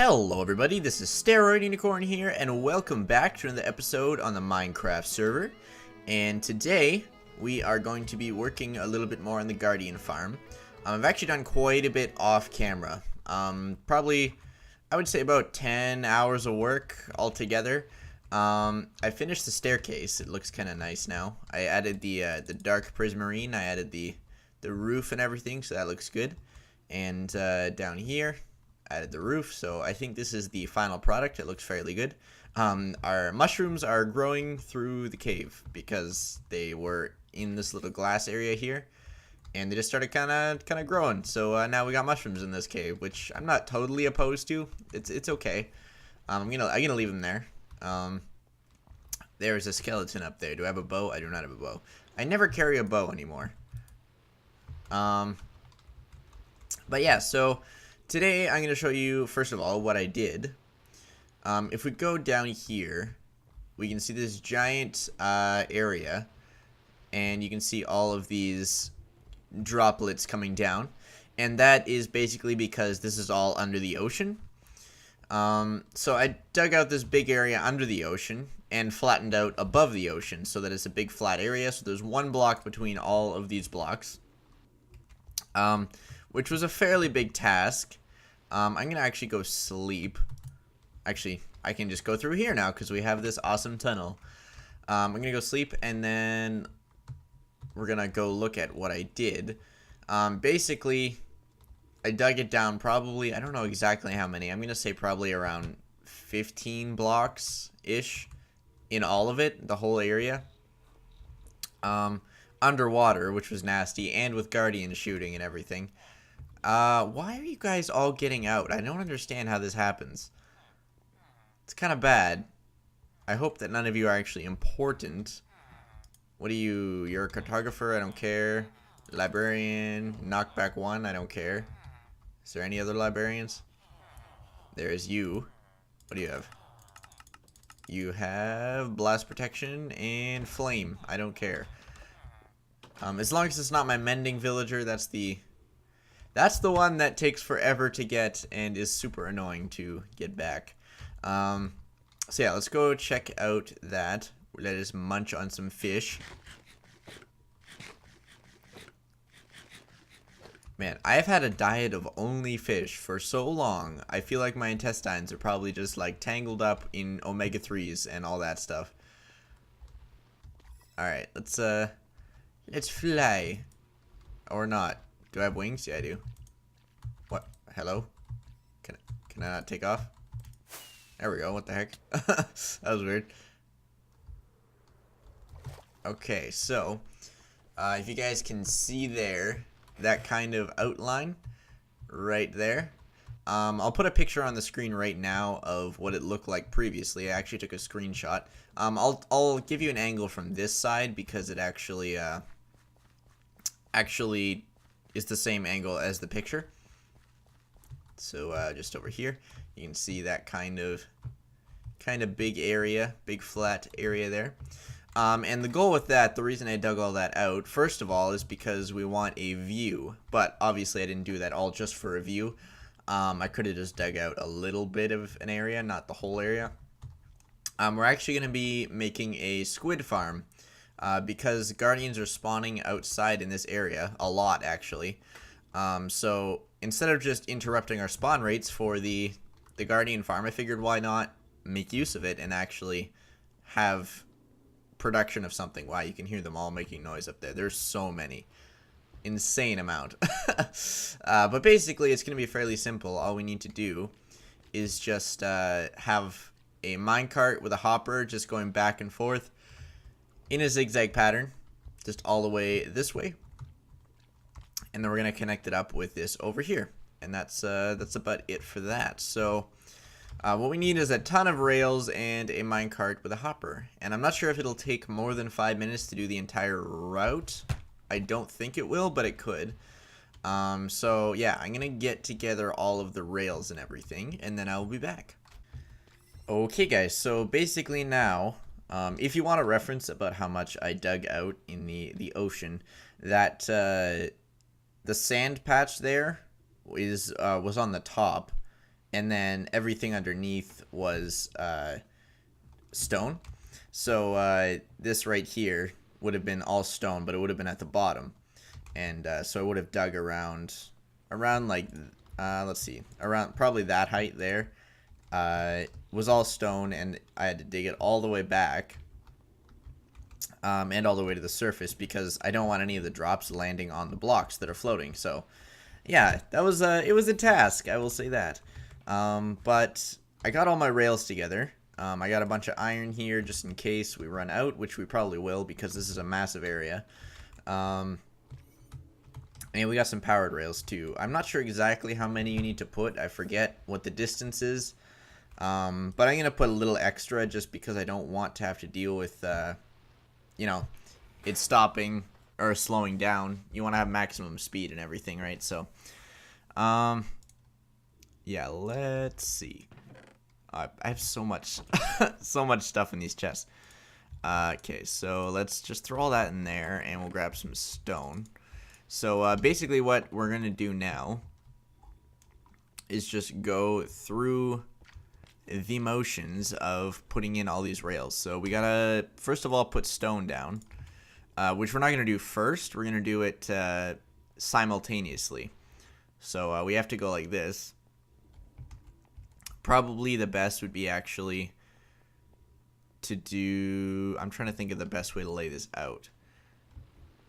Hello everybody, this is SteroidUnicorn here, and welcome back to another episode on the Minecraft server. And today, we are going to be working a little bit more on the Guardian farm. I've actually done quite a bit off camera. Probably, I would say about 10 hours of work altogether. I finished the staircase. It looks kind of nice now. I added the dark prismarine. I added the roof and everything, so that looks good. And down here, added the roof, so I think this is the final product. It looks fairly good. Our mushrooms are growing through the cave because they were in this little glass area here, and they just started kind of growing. So now we got mushrooms in this cave, which I'm not totally opposed to. It's okay. I'm gonna leave them there. There's a skeleton up there. Do I have a bow? I do not have a bow. I never carry a bow anymore. But yeah, so today I'm going to show you, first of all, what I did. If we go down here, we can see this giant area, and you can see all of these droplets coming down, and that is basically because this is all under the ocean. So I dug out this big area under the ocean and flattened out above the ocean so that it's a big flat area, so there's one block between all of these blocks. Which was a fairly big task. I'm going to actually go sleep. Actually, I can just go through here now because we have this awesome tunnel. I'm going to go sleep, and then we're going to go look at what I did. Basically, I dug it down probably, I don't know exactly how many. I'm going to say probably around 15 blocks-ish in all of it, the whole area. Underwater, which was nasty, and with Guardian shooting and everything. Why are you guys all getting out? I don't understand how this happens. It's kind of bad. I hope that none of you are actually important. What are you? You're a cartographer? I don't care. Librarian? Knockback 1? I don't care. Is there any other librarians? There is you. What do you have? You have blast protection and flame. I don't care. As long as it's not my mending villager, that's the one that takes forever to get and is super annoying to get back. So yeah, let's go check out that. Let us munch on some fish. Man, I've had a diet of only fish for so long. I feel like my intestines are probably just like tangled up in omega-3s and all that stuff. Alright, let's fly. Or not. Do I have wings? Yeah, I do. What? Hello? Can I not take off? There we go. What the heck? That was weird. Okay, so if you guys can see there, that kind of outline right there. I'll put a picture on the screen right now of what it looked like previously. I actually took a screenshot. I'll give you an angle from this side because it actually is the same angle as the picture. So just over here, you can see that kind of big area, big flat area there. And the goal with that, the reason I dug all that out, first of all, is because we want a view. But obviously I didn't do that all just for a view. I could have just dug out a little bit of an area, not the whole area. We're actually going to be making a squid farm. Because guardians are spawning outside in this area, a lot actually. So instead of just interrupting our spawn rates for the guardian farm, I figured why not make use of it and actually have production of something. Wow, you can hear them all making noise up there. There's so many. Insane amount. But basically it's going to be fairly simple. All we need to do is just have a minecart with a hopper just going back and forth in a zigzag pattern, just all the way this way, and then we're gonna connect it up with this over here, and that's about it for that. So what we need is a ton of rails and a minecart with a hopper, and I'm not sure if it'll take more than 5 minutes to do the entire route. I don't think it will, but it could. So yeah, I'm gonna get together all of the rails and everything, and then I'll be back. Okay guys, so basically now, if you want a reference about how much I dug out in the ocean, that the sand patch there was on the top, and then everything underneath was stone. So this right here would have been all stone, but it would have been at the bottom. And so I would have dug around like, let's see, around probably that height there. Was all stone, and I had to dig it all the way back. And all the way to the surface, because I don't want any of the drops landing on the blocks that are floating. So yeah, that was it was a task, I will say that. But I got all my rails together. I got a bunch of iron here just in case we run out, which we probably will because this is a massive area. And we got some powered rails too. I'm not sure exactly how many you need to put. I forget what the distance is. But I'm going to put a little extra just because I don't want to have to deal with, you know, it stopping or slowing down. You want to have maximum speed and everything, right? So, yeah, let's see. I have so much, so much stuff in these chests. Okay, so let's just throw all that in there, and we'll grab some stone. So basically what we're going to do now is just go through the motions of putting in all these rails. So we got to, first of all, put stone down, which we're not going to do first. We're going to do it simultaneously. So we have to go like this. Probably the best would be actually to do, I'm trying to think of the best way to lay this out.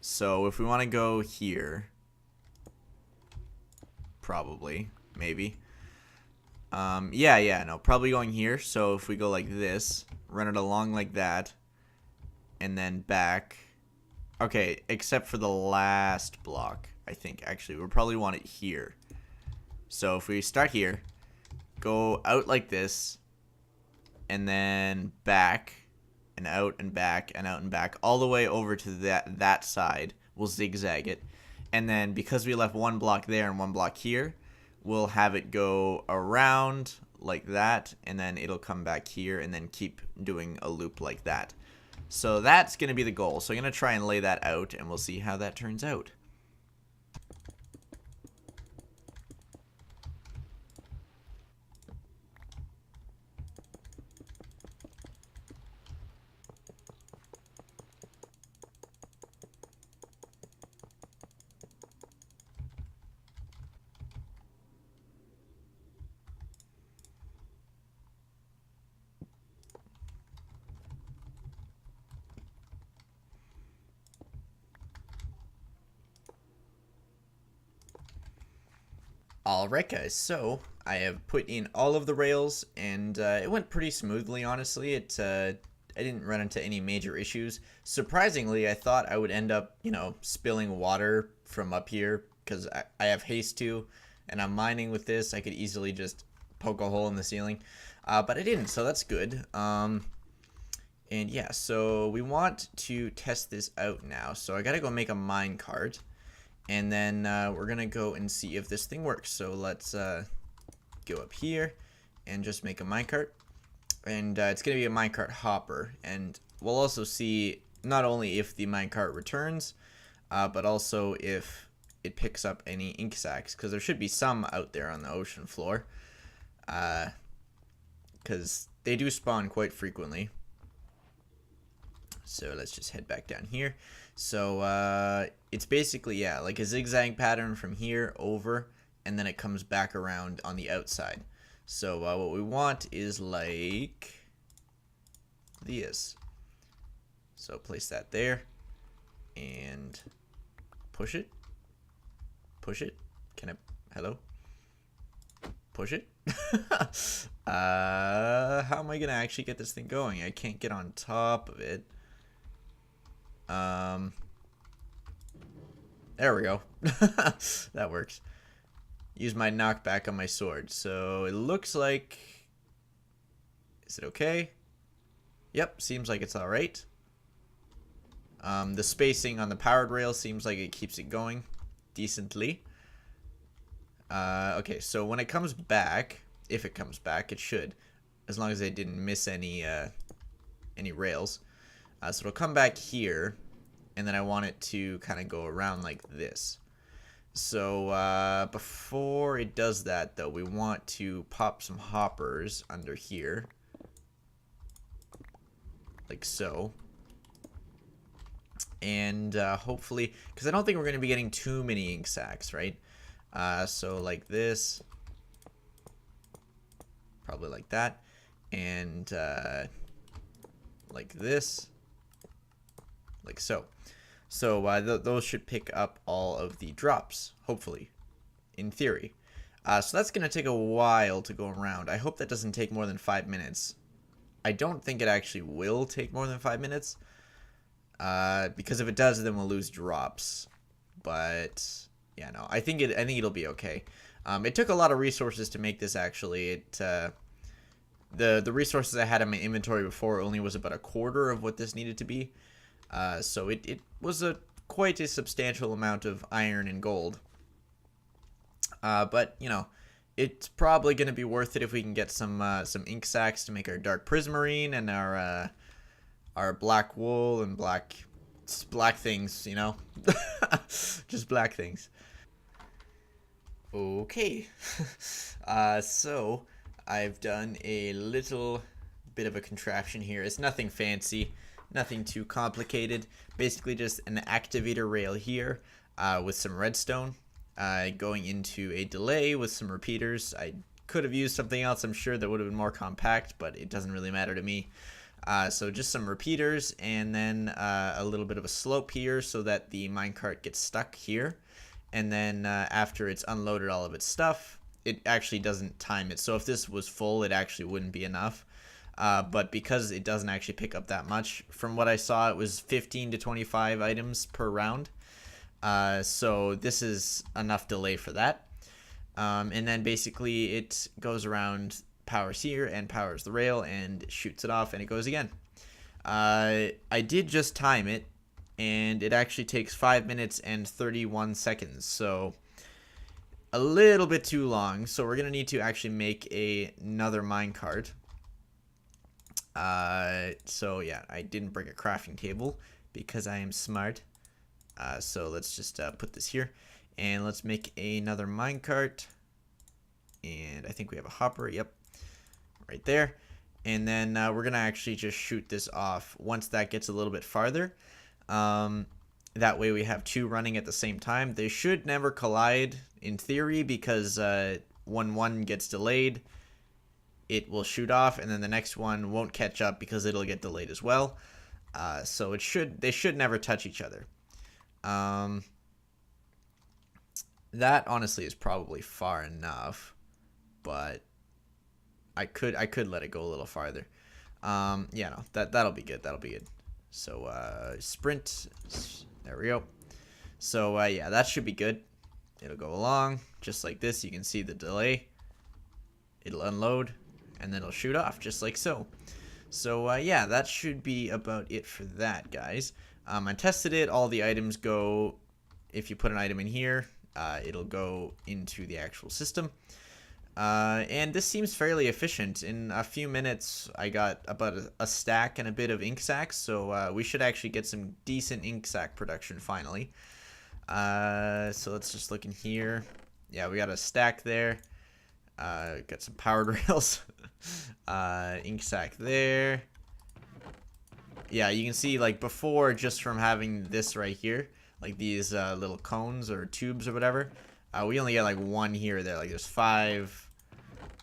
So if we want to go here, probably, maybe. No, probably going here. So if we go like this, run it along like that, and then back. Okay, except for the last block, I think. Actually, we'll probably want it here. So if we start here, go out like this, and then back, and out and back, and out and back, all the way over to that side. We'll zigzag it. And then because we left one block there and one block here, we'll have it go around like that, and then it'll come back here, and then keep doing a loop like that. So that's going to be the goal. So I'm going to try and lay that out, and we'll see how that turns out. Alright guys, so I have put in all of the rails, and it went pretty smoothly, honestly. I didn't run into any major issues. Surprisingly, I thought I would end up, spilling water from up here, because I have haste too, and I'm mining with this. I could easily just poke a hole in the ceiling, but I didn't, so that's good. And yeah, so we want to test this out now. So I gotta go make a mine cart. And then we're going to go and see if this thing works. So let's go up here and just make a minecart. And it's going to be a minecart hopper. And we'll also see not only if the minecart returns, but also if it picks up any ink sacs. Because there should be some out there on the ocean floor. Because they do spawn quite frequently. So let's just head back down here. So it's basically, yeah, like a zigzag pattern from here over, and then it comes back around on the outside. So what we want is like this. So place that there and push it. Push it. Can I, hello? Push it. How am I gonna actually get this thing going? I can't get on top of it. There we go. That works. Use my knockback on my sword. So it looks like, is it okay? Yep, seems like it's alright. The spacing on the powered rail seems like it keeps it going decently. Okay, so when it comes back, if it comes back, it should, as long as I didn't miss any rails. So it'll come back here, and then I want it to kind of go around like this. So before it does that, though, we want to pop some hoppers under here, like so. And hopefully, because I don't think we're going to be getting too many ink sacs, right? So like this, probably like that, and like this, like so. So those should pick up all of the drops, hopefully, in theory. So that's going to take a while to go around. I hope that doesn't take more than 5 minutes. I don't think it actually will take more than 5 minutes. Because if it does, then we'll lose drops. But yeah, no, I think it'll be okay. It took a lot of resources to make this. Actually, the resources I had in my inventory before only was about a quarter of what this needed to be. So it was quite a substantial amount of iron and gold. But you know, it's probably going to be worth it if we can get some ink sacs to make our dark prismarine and our black wool and black things, you know. Just black things. Okay. So I've done a little bit of a contraption here. It's nothing fancy, nothing too complicated. Basically just an activator rail here with some redstone going into a delay with some repeaters. I could have used something else, I'm sure, that would have been more compact, but it doesn't really matter to me. So just some repeaters, and then a little bit of a slope here so that the minecart gets stuck here. And then after it's unloaded all of its stuff, it actually doesn't time it. So if this was full, it actually wouldn't be enough. But because it doesn't actually pick up that much, from what I saw, it was 15 to 25 items per round. So this is enough delay for that. And then basically it goes around, powers here and powers the rail and shoots it off, and it goes again. I did just time it, and it actually takes 5 minutes and 31 seconds, so a little bit too long. So we're gonna need to actually make another minecart. So yeah, I didn't bring a crafting table because I am smart. So let's just put this here, and let's make another minecart. And I think we have a hopper. Yep, right there. And then we're gonna actually just shoot this off once that gets a little bit farther. That way we have two running at the same time. They should never collide in theory, because when one gets delayed, it will shoot off, and then the next one won't catch up because it'll get delayed as well. So they should never touch each other. That honestly is probably far enough, but I could let it go a little farther. Yeah, no, that'll be good. That'll be good. So sprint. There we go. So yeah, that should be good. It'll go along just like this. You can see the delay. It'll unload, and then it'll shoot off just like so. So yeah, that should be about it for that, guys. I tested it. All the items go, if you put an item in here, it'll go into the actual system. And this seems fairly efficient. In a few minutes, I got about a stack and a bit of ink sacs, so we should actually get some decent ink sac production finally. So let's just look in here. Yeah, we got a stack there. Got some powered rails. Ink sac there. Yeah, you can see, like, before, just from having this right here, like these little cones or tubes or whatever, we only get like one here or there. Like, there's 5.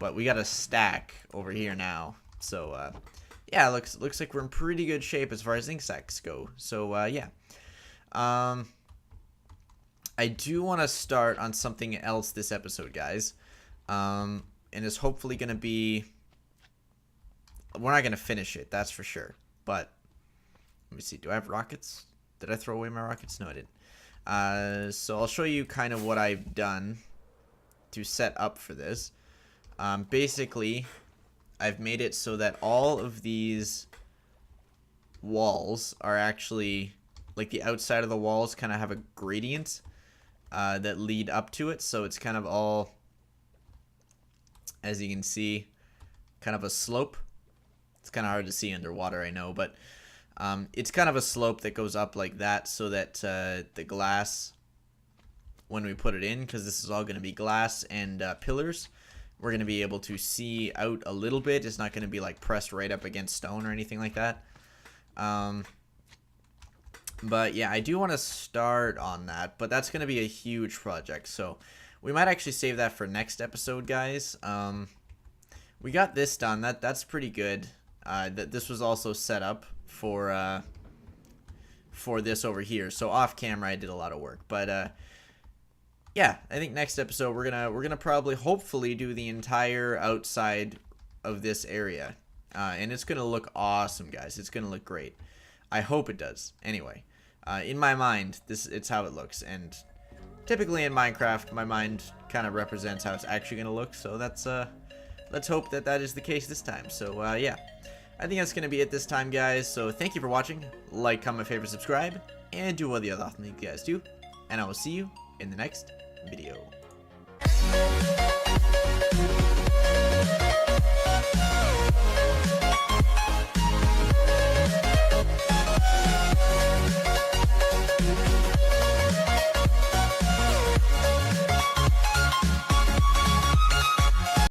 But we got a stack over here now. So, yeah, looks like we're in pretty good shape as far as ink sacs go. So, yeah. I do want to start on something else this episode, guys. And it's hopefully going to be... We're not going to finish it, that's for sure. But, let me see. Do I have rockets? Did I throw away my rockets? No, I didn't. So, I'll show you kind of what I've done to set up for this. Basically, I've made it so that all of these walls are actually, like, the outside of the walls kind of have a gradient that lead up to it. So it's kind of all, as you can see, kind of a slope. It's kind of hard to see underwater, I know, but it's kind of a slope that goes up like that, so that the glass, when we put it in, because this is all going to be glass and pillars. We're going to be able to see out a little bit. It's not going to be like pressed right up against stone or anything like that. But yeah, I do want to start on that, but that's going to be a huge project. So we might actually save that for next episode, guys. We got this done. That's pretty good. This was also set up for this over here. So off camera, I did a lot of work, but yeah, I think next episode we're gonna probably hopefully do the entire outside of this area, and it's gonna look awesome, guys. It's gonna look great. I hope it does. Anyway, in my mind, it's how it looks, and typically in Minecraft, my mind kind of represents how it's actually gonna look. So that's let's hope that is the case this time. So yeah, I think that's gonna be it this time, guys. So thank you for watching. Like, comment, favorite, subscribe, and do all the other awesome things you guys do. And I will see you in the next video.